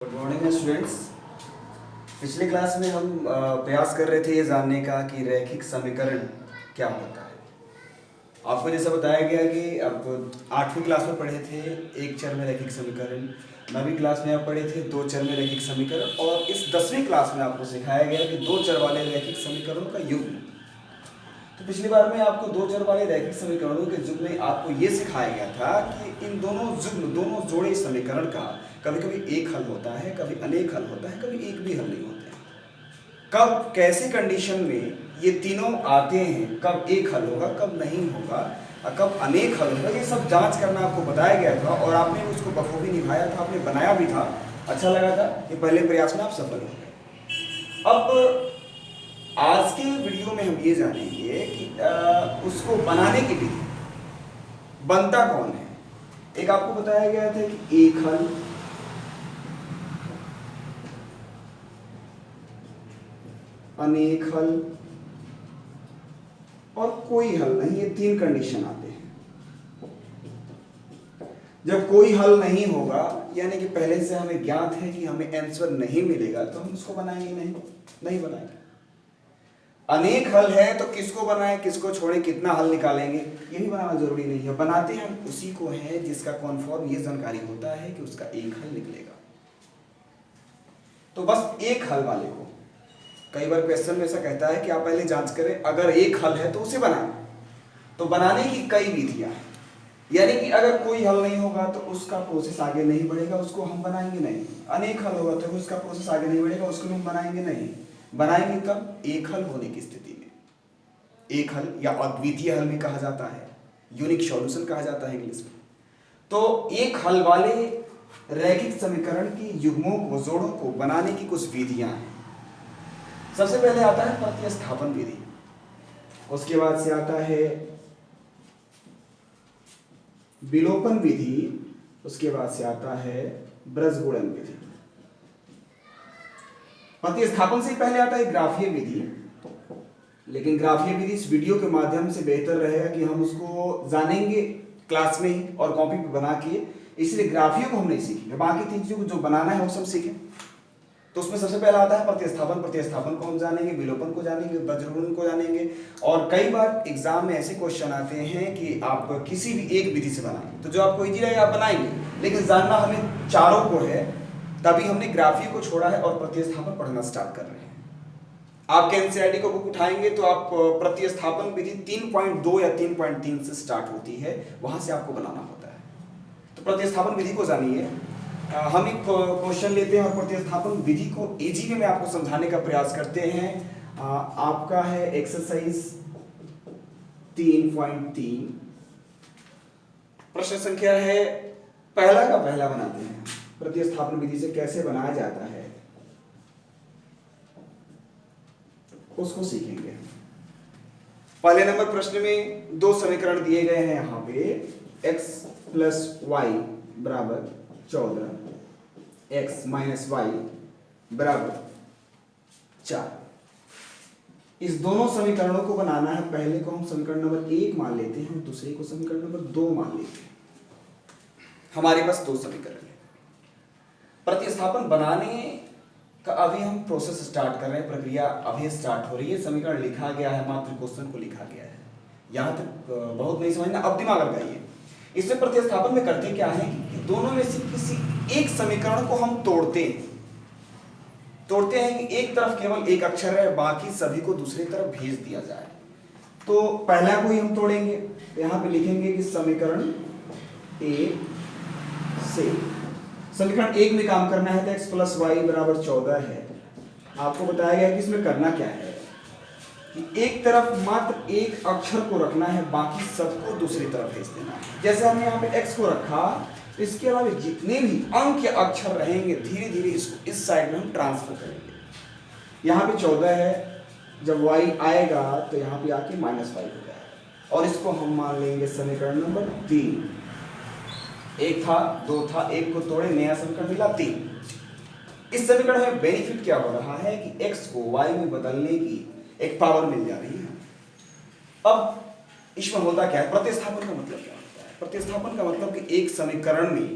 Good morning students. पिछले class में हम प्रयास कर रहे थे ये जानने का कि रैखिक समीकरण क्या होता है। आपको जैसा बताया गया कि आप 8वीं क्लास में पढ़े थे एक चर में रैखिक समीकरण, 9वीं क्लास में आप पढ़े थे दो चर में रैखिक समीकरण, और इस 10वीं क्लास में आपको सिखाया गया कि दो चर वाले रैखिक समीकरणों का युग्म। तो पिछली बार में आपको दो चर वाले रैखिक समीकरणों के युग्म में आपको ये सिखाया गया था कि इन दोनों युग्म, दोनों जोड़े समीकरण का कभी कभी एक हल होता है, कभी अनेक हल होता है, कभी एक भी हल नहीं होते हैं। कब कैसे कंडीशन में ये तीनों आते हैं, कब एक हल होगा, कब नहीं होगा, कब अनेक हल होगा, ये सब जांच करना आपको बताया गया था और आपने उसको बखूबी निभाया था, आपने बनाया भी था, अच्छा लगा था कि पहले प्रयास में आप सफल हो गए। अब आज के वीडियो में हम ये जानेंगे कि उसको बनाने की विधि, बनता कौन है। एक आपको बताया गया था कि एक हल, अनेक हल और कोई हल नहीं, ये तीन कंडीशन आते हैं। जब कोई हल नहीं होगा यानी कि पहले से हमें ज्ञात है कि हमें आंसर नहीं मिलेगा तो हम उसको बनाएंगे नहीं बनाएंगे। अनेक हल है तो किसको बनाएं, किसको छोड़ें, कितना हल निकालेंगे ये भी बनाना जरूरी नहीं है। बनाते हम उसी को हैं जिसका कॉन्फर्म ये जानकारी होता है कि उसका एक हल निकलेगा। तो बस एक हल वाले को, कई बार क्वेश्चन में ऐसा कहता है कि आप पहले जांच करें, अगर एक हल है तो उसे बनाएं। तो बनाने की कई विधियां हैं, यानी कि अगर कोई हल नहीं होगा तो उसका प्रोसेस आगे नहीं बढ़ेगा, उसको हम बनाएंगे नहीं। अनेक हल होगा तो उसका प्रोसेस आगे नहीं बढ़ेगा, उसको हम बनाएंगे नहीं। बनाएंगे कब? एक हल होने की स्थिति में। एक हल या अद्वितीय हल भी कहा जाता है, यूनिक सॉल्यूशन कहा जाता है इंग्लिश में। तो एक हल वाले रैखिक समीकरण की युग्मों को, जोड़ों को बनाने की कुछ विधियां हैं। सबसे पहले आता है प्रतिस्थापन विधि, उसके बाद से आता है विलोपन विधि, उसके बाद से आता है ब्रजगुणन विधि। प्रतिस्थापन से पहले आता है ग्राफीय विधि, लेकिन ग्राफीय विधि इस वीडियो के माध्यम से बेहतर रहेगा कि हम उसको जानेंगे क्लास में ही और कॉपी पे बना के, इसलिए ग्राफियों को हम नहीं सीखेंगे, बाकी तीन चीजों को जो बनाना है वो सब सीखें। तो उसमें सबसे पहला आता है प्रतिस्थापन। प्रतिस्थापन को हम जानेंगे, विलोपन को जानेंगे, ब्रजगुणन को जानेंगे। और कई बार एग्जाम में ऐसे क्वेश्चन आते हैं कि आप किसी भी एक विधि से बनाएं, तो जो आपको इजी लगेगा आप बनाएंगे, लेकिन जानना हमें चारों को है, तभी हमने ग्राफीय को छोड़ा है और प्रतिस्थापन पढ़ना स्टार्ट कर रहे हैं। आपके एनसीईआरटी को बुक उठाएंगे तो आप प्रतिस्थापन विधि 3.2 या 3.3 से स्टार्ट होती है, वहां से आपको बनाना होता है। तो प्रतिस्थापन विधि को जानिए। हम एक क्वेश्चन लेते हैं और प्रतिस्थापन विधि को इजी में आपको समझाने का प्रयास करते हैं। आपका है एक्सरसाइज 3.3, प्रश्न संख्या है पहला का पहला बनाते हैं, प्रतिस्थापन विधि से कैसे बनाया जाता है उसको सीखेंगे। पहले नंबर प्रश्न में दो समीकरण दिए गए हैं, यहां पे x प्लस वाई बराबर 14, x माइनस वाई बराबर 4। इस दोनों समीकरणों को बनाना है। पहले को हम समीकरण नंबर 1 मान लेते हैं, दूसरे को समीकरण नंबर 2 मान लेते हैं। हमारे पास दो समीकरण है। प्रतिस्थापन बनाने का अभी हम प्रोसेस स्टार्ट कर रहे हैं, प्रक्रिया अभी स्टार्ट हो रही है। समीकरण लिखा गया है, मात्र क्वेश्चन को लिखा गया है, यहां तक बहुत नहीं समझना, अब दिमाग लगाइए। इसमें प्रतिस्थापन में करते क्या है कि दोनों में से किसी एक समीकरण को हम तोड़ते हैं कि एक तरफ केवल एक अक्षर है, बाकी सभी को दूसरी तरफ भेज दिया जाए। तो पहला को ही हम तोड़ेंगे, यहां पे लिखेंगे कि समीकरण 1 से, समीकरण 1 में काम करना है तो x प्लस वाई बराबर 14 है। आपको बताया गया कि इसमें करना क्या है कि एक तरफ मात्र एक अक्षर को रखना है, बाकी सबको दूसरी तरफ भेज देना है। जैसे हमने यहाँ पे x को रखा, इसके अलावा जितने भी अंक या अक्षर रहेंगे धीरे धीरे इसको इस साइड में हम ट्रांसफर करेंगे। यहाँ पे 14 है, जब y आएगा तो यहाँ पे आके -5 हो जाएगा, और इसको हम मान लेंगे समीकरण नंबर 3। एक था, दो था, एक को तोड़े, नया समीकरण मिला 3। इस समीकरण में बेनिफिट क्या हो रहा है कि x को y में बदलने की एक पावर मिल जा रही है। अब इसमें होता क्या है, प्रतिस्थापन का मतलब क्या होता है? प्रतिस्थापन का मतलब कि एक समीकरण में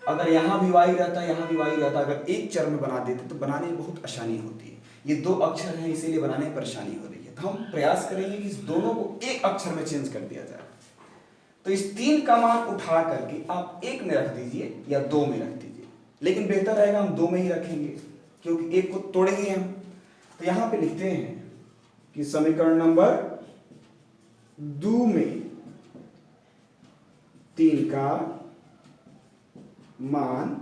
अगर यहाँ भी y रहता, यहाँ भी y रहता, अगर एक चर में बना देते तो बनाने में बहुत आसानी होती है। ये दो अक्षर हैं इसीलिए बनाने में परेशानी हो रही है। तो हम प्रयास करेंगे कि इस दोनों को एक अक्षर में चेंज कर दिया जाए। तो इस 3 का मान उठा करके आप 1 में रख दीजिए या 2 में रख दीजिए, लेकिन बेहतर रहेगा हम 2 में ही रखेंगे क्योंकि 1 को तोड़ेंगे हम। तो यहां पे लिखते हैं कि समीकरण नंबर 2 में 3 का मान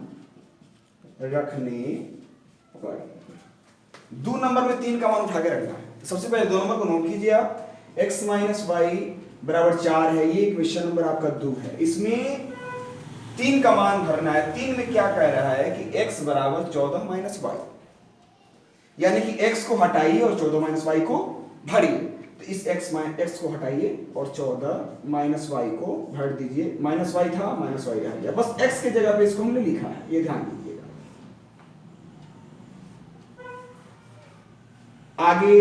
रखने पर 2 नंबर में 3 का मान उठा के रखना है। तो सबसे पहले 2 नंबर को नोट कीजिए आप, x माइनस वाई बराबर 4 है, ये क्वेश्चन नंबर आपका 2 है। इसमें 3 का मान भरना है। 3 में क्या कह रहा है कि x बराबर 14 माइनस वाई, यानी कि x को हटाइए और 14 माइनस वाई को भरिए। तो इस x को हटाइए और 14 माइनस वाई को भर दीजिए। माइनस वाई था, माइनस वाई रह गया, बस x के जगह पे इसको हमने लिखा है, ये ध्यान दीजिएगा। आगे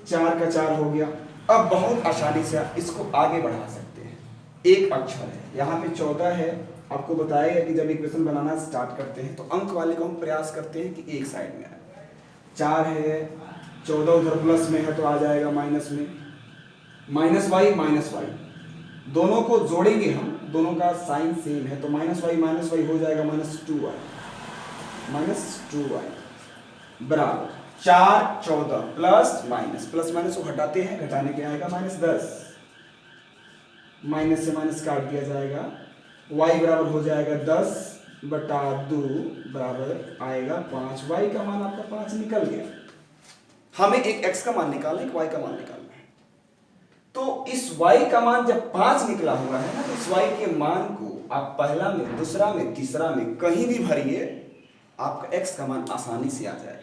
4 का 4 हो गया। अब बहुत आसानी से आप इसको आगे बढ़ा सकते हैं, एक अक्षर है, यहाँ पे 14 है। आपको बताएगा कि जब इक्वेशन बनाना स्टार्ट करते हैं तो अंक वाले को हम प्रयास करते हैं कि एक साइड में आए। 4 है, 14 उधर प्लस में है तो आ जाएगा माइनस में, माइनस वाई दोनों को जोड़ेंगे हम, दोनों का साइन सेम है तो माइनस वाई हो जाएगा माइनस टू वाई बराबर 4 14 प्लस माइनस को हटाते हैं, घटाने के आएगा -10, माइनस से माइनस काट दिया जाएगा, y बराबर हो जाएगा 10/2 बराबर आएगा 5। y का मान आपका 5 निकल गया। हमें एक x का मान निकालना है, एक y का मान निकालना है। तो इस y का मान जब 5 निकला हुआ है ना, तो इस y के मान को आप पहला में, दूसरा में, तीसरा में कहीं भी भरिए, आपका x का मान आसानी से आ जाएगा।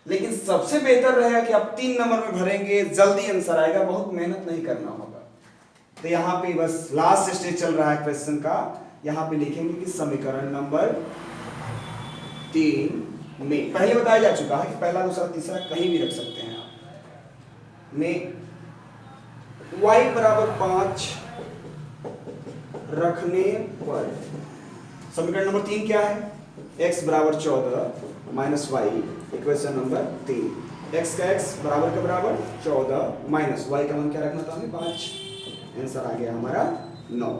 लेकिन सबसे बेहतर रहेगा कि आप 3 नंबर में भरेंगे, जल्दी आंसर आएगा, बहुत मेहनत नहीं करना होगा। तो यहाँ पे बस लास्ट स्टेज चल रहा है क्वेश्चन का। यहाँ पे लिखेंगे कि समीकरण नंबर 3 में, पहले बताया जा चुका है कि पहला, दूसरा, तीसरा कहीं भी रख सकते हैं आप, में y बराबर 5 रखने पर समीकरण नंबर 3 क्या है? x बराबर 14 minus y, equation number 3। x का x बराबर का बराबर 14 माइनस y का मान क्या रखना था हमें? 5। आंसर आ गया हमारा 9।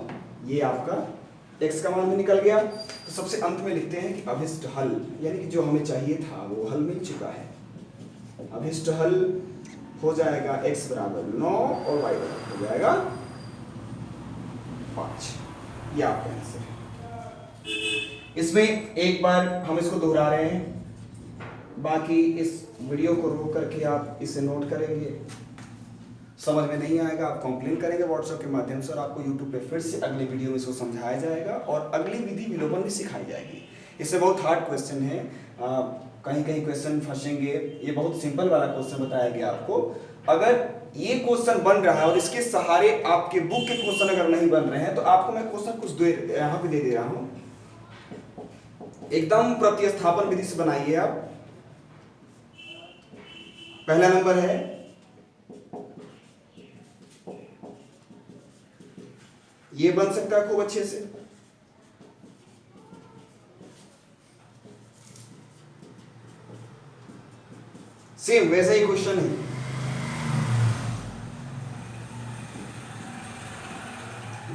ये आपका x का मान भी निकल गया। तो सबसे अंत में लिखते हैं कि अभिष्ट हल, यानी कि जो हमें चाहिए था वो हल मिल चुका है। अभिष्ट हल हो जाएगा x बराबर 9 और y बराबर हो जाएगा 5। ये आपका आंसर है। इसमें एक बार हम इसको दोहरा रहे हैं, बाकी इस वीडियो को रोक करके आप इसे नोट करेंगे। समझ में नहीं आएगा आप कंप्लेन करेंगे व्हाट्सएप के माध्यम से, और आपको यूट्यूब पे फिर से अगले वीडियो में इसको समझाया जाएगा और अगली विधि विलोपन भी सिखाई जाएगी। इससे बहुत हार्ड क्वेश्चन है, कहीं कहीं क्वेश्चन फंसेंगे। ये बहुत सिंपल वाला क्वेश्चन बताया गया आपको। अगर ये क्वेश्चन बन रहा है और इसके सहारे आपके बुक के क्वेश्चन अगर नहीं बन रहे हैं तो आपको मैं क्वेश्चन कुछ यहाँ पे दे दे रहा हूँ। एकदम प्रतिस्थापन विधि से बनाइए आप। पहला नंबर है ये, बन सकता है खूब अच्छे से। सेम वैसा ही क्वेश्चन है।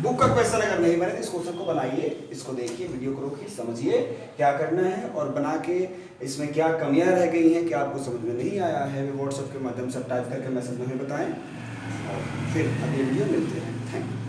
बुक का क्वेश्चन अगर नहीं बने तो इस क्वेश्चन को बनाइए, इसको देखिए, वीडियो को रोकिए, समझिए क्या करना है और बना के इसमें क्या कमियां रह गई हैं, क्या आपको समझ में नहीं आया है, वे व्हाट्सएप के माध्यम से टाइप करके मैसेज में हमें बताएं और फिर अगले वीडियो मिलते हैं। Thank you.